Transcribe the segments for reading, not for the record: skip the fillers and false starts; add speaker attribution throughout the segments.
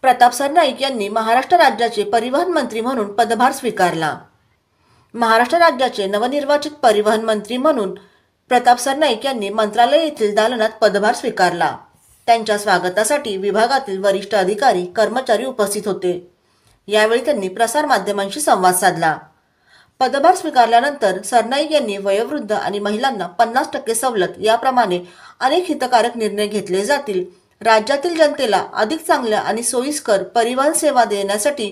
Speaker 1: प्रताप सरनाईक यांनी महाराष्ट्र राज्याचे परिवहन मंत्री म्हणून पदभार स्वीकारला। महाराष्ट्र राज्याचे नवनिर्वाचित परिवहन मंत्री म्हणून प्रताप सरनाईक यांनी मंत्रालय येथील दालनात पदभार स्वीकारला। त्यांच्या स्वागतासाठी विभागातील वरिष्ठ अधिकारी कर्मचारी उपस्थित होते। यावेळी त्यांनी प्रसार माध्यमांशी संवाद साधला। पदभार स्वीकारल्यानंतर सरनाईक यांनी वयोवृद्ध आणि महिलांना 50% सवलत याप्रमाणे अनेक हितकारक निर्णय घेतले जातील। राज्यातील जनतेला अधिक चांगल्या आणि सोयीस्कर परिवहन सेवा देण्यासाठी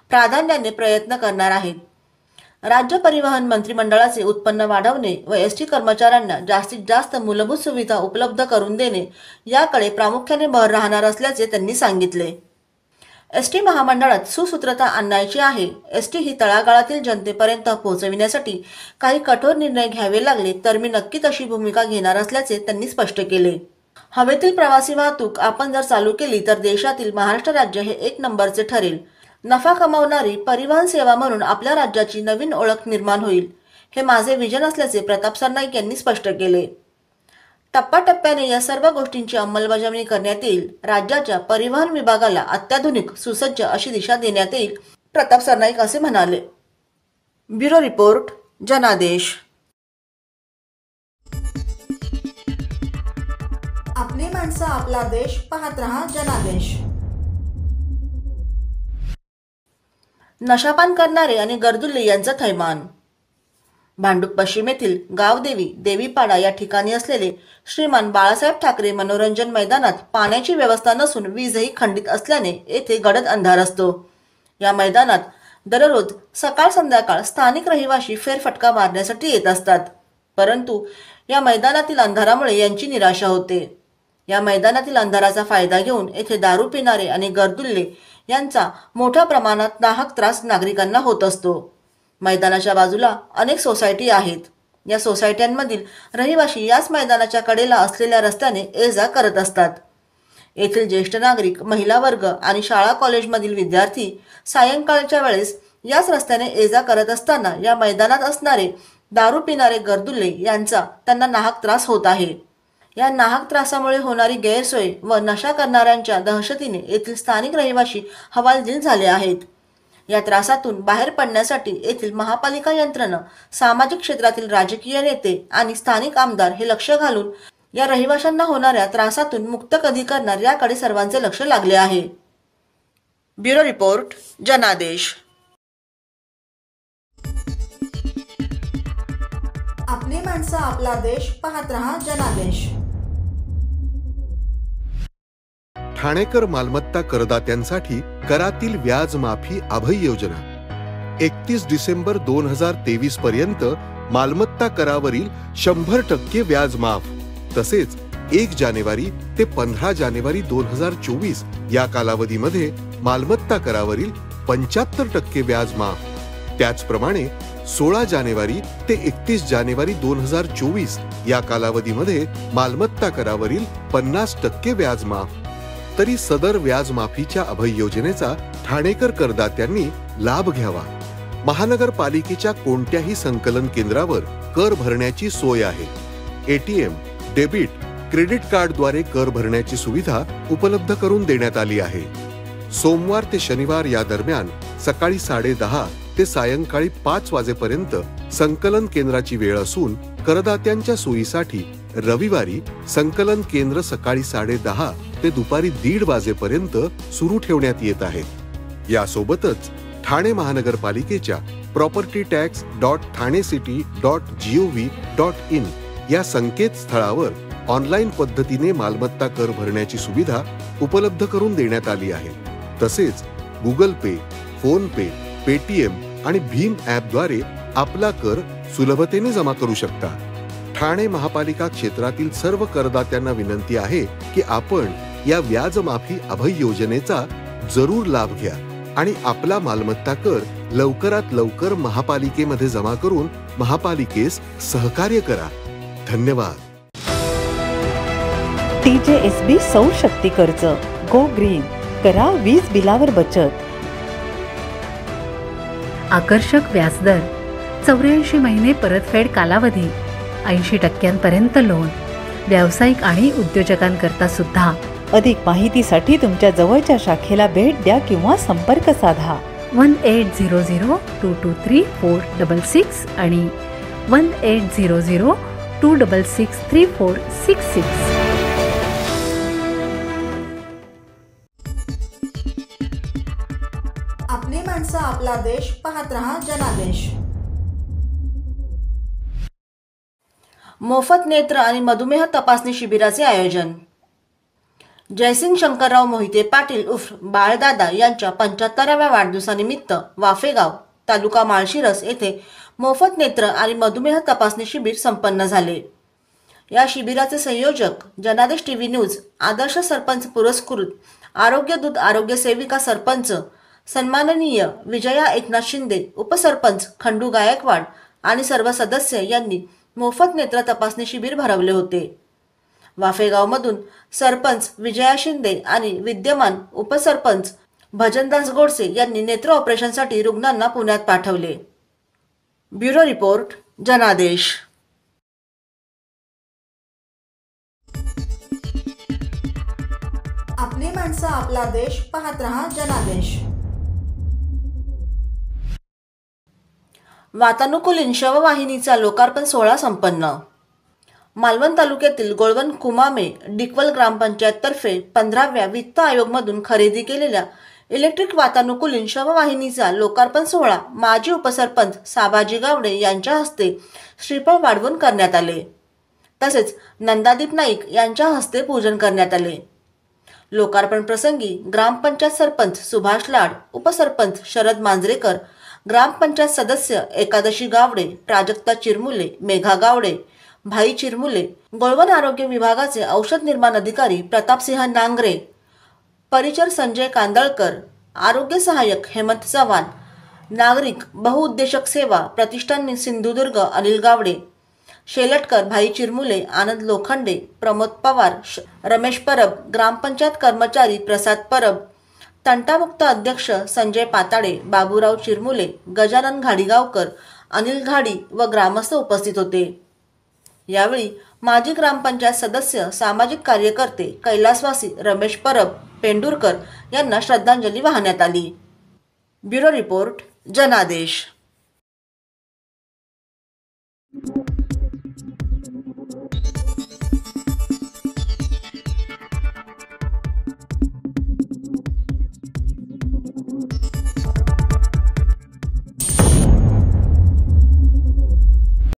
Speaker 1: प्राधान्याने प्रयत्न करणार आहेत। राज्य परिवहन मंत्रिमंडळाचे उत्पन्न वाढवणे व एसटी कर्मचाऱ्यांना जास्तीत जास्त मूलभूत सुविधा उपलब्ध करून देणे याकडे प्रामुख्याने भर राहणार असल्याचे त्यांनी सांगितले। एसटी महामंडळात सुसूत्रता आणायची आहे। एसटी ही तळागाळातील जनतेपर्यंत पोहोचविण्यासाठी काही कठोर निर्णय घ्यावे लागले तर मी नक्की तशी भूमिका घेणार असल्याचे त्यांनी स्पष्ट केले। हवेतील प्रवासी वाहतूक आपण जर चालू केली तर देशातील महाराष्ट्र राज्य हे एक नंबरचे ठरेल। नफा कमावणारी परिवहन सेवा म्हणून आपल्या राज्याची नवीन ओळख निर्माण होईल, हे माझे विजन असल्याचे प्रताप सरनाईक यांनी स्पष्ट केले। टप्प्याटप्प्याने या सर्व गोष्टींची अंमलबजावणी करण्यात येईल। राज्याच्या परिवहन विभागाला अत्याधुनिक सुसज्ज अशी दिशा देण्यात येईल, प्रताप सरनाईक असे म्हणाले। ब्युरो रिपोर्ट, जनादेश।
Speaker 2: आपली माणसं, आपला देश, पाहत रहा जनादेश।
Speaker 1: नशापान करणारे आणि गर्दुल्ले यांचा थैमान। भांडूप पश्चिम येथील गावदेवी देवीपाडा या ठिकाणी असलेले श्रीमान बाळासाहेब ठाकरे मनोरंजन मैदानात पाण्याची व्यवस्था नसून वीजही खंडित असल्याने येथे गडद अंधार असतो। या मैदानात दररोज सकाळ संध्याकाळ स्थानिक रहिवासी फेरफटका मारण्यासाठी येत असतात, परंतु या मैदानातील अंधारामुळे यांची निराशा होते। या मैदानातील अंधाराचा फायदा घेऊन येथे दारू पिणारे आणि गर्दुल्ले यांचा मोठ्या प्रमाणात नाहक त्रास नागरिकांना होत असतो। मैदानाच्या बाजूला अनेक सोसायटी आहेत। या सोसायट्यांमधील रहिवासी याच मैदानाच्या कडेला असलेल्या रस्त्याने ये-जा करत असतात। येथील ज्येष्ठ नागरिक, महिला वर्ग आणि शाळा कॉलेजमधील विद्यार्थी सायंकाळच्या वेळेस याच रस्त्याने ये-जा करत असताना या मैदानात असणारे दारू पिणारे गर्दुल्ले यांचा त्यांना नाहक त्रास होत आहे। या नाहक त्रासामुळे होणारी गैरसोय व नशा करणाऱ्यांच्या दहशतीने येथील स्थानिक रहिवासी हवालदिल झाले आहेत। या त्रासातून बाहेर पडण्यासाठी येथील महापालिका यंत्रणा, सामाजिक क्षेत्रातील राजकीय नेते आणि स्थानिक आमदार हे लक्ष घालून या रहिवाशांना होणाऱ्या त्रासातून मुक्त कधी करणार याकडे सर्वांचे लक्ष लागले आहे। ब्युरो रिपोर्ट, जनादेश।
Speaker 2: आपली माणसं, आपला देश, पाहत रहा जनादेश।
Speaker 3: ठाणेकर मालमत्ता करदात्यांसाठी करातील व्याज माफी अभय योजना 31 डिसेंबर 2023 पर्यंत मालमत्ता करावरील 100% व्याज माफ, तसेच 1 जानेवारी ते 15 जानेवारी 2024 या कालावधीमध्ये मालमत्ता करावरील 75% व्याज माफ। त्याचप्रमाणे 16 जानेवारी ते 31 जानेवारी 2024 या कालावधीमध्ये मालमत्ता करावरील 50% व्याज माफ। तरी सदर व्याज माफीच्या अभय योजनेचा ठाणेकर करदात्यांनी लाभ घ्यावा। महानगरपालिकेच्या कोणत्याही संकलन केंद्रावर कर भरण्याची सोय आहे। एटीएम, डेबिट, क्रेडिट कार्डद्वारे कर भरण्याची सुविधा उपलब्ध करून देण्यात आली आहे। सोमवार ते शनिवार या दरम्यान सकाळी 10:30 ते सायंकाळी 5 वाजेपर्यंत संकलन केंद्राची वेळ असून करदात्यांच्या सोयीसाठी रविवारी संकलन केंद्र सकाळी 10:30 ते दुपारी 1:30 वाजेपर्यंत सुरू ठेवण्यात येत आहे। यासोबतच ठाणे महानगरपालिकेच्या propertytax.thanecity.gov.in या संकेतस्थळावर ऑनलाईन पद्धतीने मालमत्ता कर भरण्याची सुविधा उपलब्ध करून देण्यात आली आहे। तसेच गुगल पे, फोन पे, पेटीएम आणि भीम ॲपद्वारे आपला कर सुलभतेने जमा करू शकता। ठाणे महापालिका क्षेत्रातील सर्व करदात्यांना विनंती आहे की आपण या व्याज माफी अभय योजनेचा जरूर लाभ घ्या आणि आपला मालमत्ता कर लवकरात लवकर महापालिकेमध्ये जमा करून महापालिकेस सहकार्य करा। धन्यवाद।
Speaker 4: TJSB सौर शक्ती कर्ज, गो ग्रीन, करा वीज बिलावर बचत।
Speaker 5: आकर्षक व्याजदर, 84 महिने परतफेड कालावधी, 80% लोन, व्यावसायिक आणि उद्योजकांकरता सुद्धा
Speaker 4: अधिक माहितीसाठी तुमच्या जवळच्या शाखेला भेट द्या किंवा संपर्क साधा.
Speaker 5: 1800-223-466 आणि 1800-266-3466.
Speaker 2: आपली माणसं आपला देश पाहत रहा जनादेश.
Speaker 1: मोफत नेत्र आणि मधुमेह तपासणी शिबिराचे आयोजन. जयसिंग शंकरराव मोहिते पाटील उर्फ बाळदादा यांच्या 75व्या वाढदिवसानिमित्त वाफेगाव तालुका माळशिरस येथे मोफत नेत्र आणि मधुमेह तपासणी शिबिर संपन्न झाले. या शिबिराचे संयोजक जनादेश टीव्ही न्यूज, आदर्श सरपंच पुरस्कृत आरोग्य दूत आरोग्य सेविका सरपंच सन्माननीय विजया एकनाथ शिंदे, उपसरपंच खंडू गायकवाड आणि सर्व सदस्य यांनी मोफत नेत्र तपासणी शिबिर भरवले होते. वाफेगावमधून सरपंच विजया शिंदे आणि विद्यमान उपसरपंच भजनदास गोडसे यांनी नेत्र ऑपरेशनसाठी रुग्णांना पुण्यात पाठवले. ब्युरो रिपोर्ट, जनादेश.
Speaker 2: आपली माणसं आपला देश पाहत रहा जनादेश.
Speaker 1: वातानुकूलित शववाहिनीचा लोकार्पण सोहळा संपन्न. मालवण तालुक्यातील गोळवण कुमामे डिकवल ग्रामपंचायततर्फे 15व्या वित्त आयोगमधून खरेदी केलेल्या इलेक्ट्रिक वातानुकूलित शववाहिनीचा लोकार्पण सोहळा माजी उपसरपंच साबाजी गावडे यांच्या हस्ते श्रीफळ वाढवून करण्यात आले. तसेच नंदादीप नाईक यांच्या हस्ते पूजन करण्यात आले. लोकार्पण प्रसंगी ग्रामपंचायत सरपंच सुभाष लाड, उपसरपंच शरद मांजरेकर, ग्रामपंचायत सदस्य एकादशी गावडे, प्राजक्ता चिरमुले, मेघा गावडे, भाई चिरमुले, गोळवण आरोग्य विभागाचे औषध निर्माण अधिकारी प्रतापसिंह नांगरे, परिचर संजय कांदळकर, आरोग्य सहाय्यक हेमंत चव्हाण, नागरिक बहुउद्देशक सेवा प्रतिष्ठान सिंधुदुर्ग अनिल गावडे, शेलटकर भाई चिरमुले, आनंद लोखंडे, प्रमोद पवार, रमेश परब, ग्रामपंचायत कर्मचारी प्रसाद परब, तंटामुक्त अध्यक्ष संजय पाताडे, बाबूराव चिरमुले, गजानन घाडीगावकर, अनिल घाडी व ग्रामस्थ उपस्थित होते. यावेळी माजी ग्रामपंचायत सदस्य, सामाजिक कार्यकर्ते, कैलासवासी रमेश परब पेंडुरकर यांना श्रद्धांजली वाहण्यात आली. ब्युरो रिपोर्ट, जनादेश.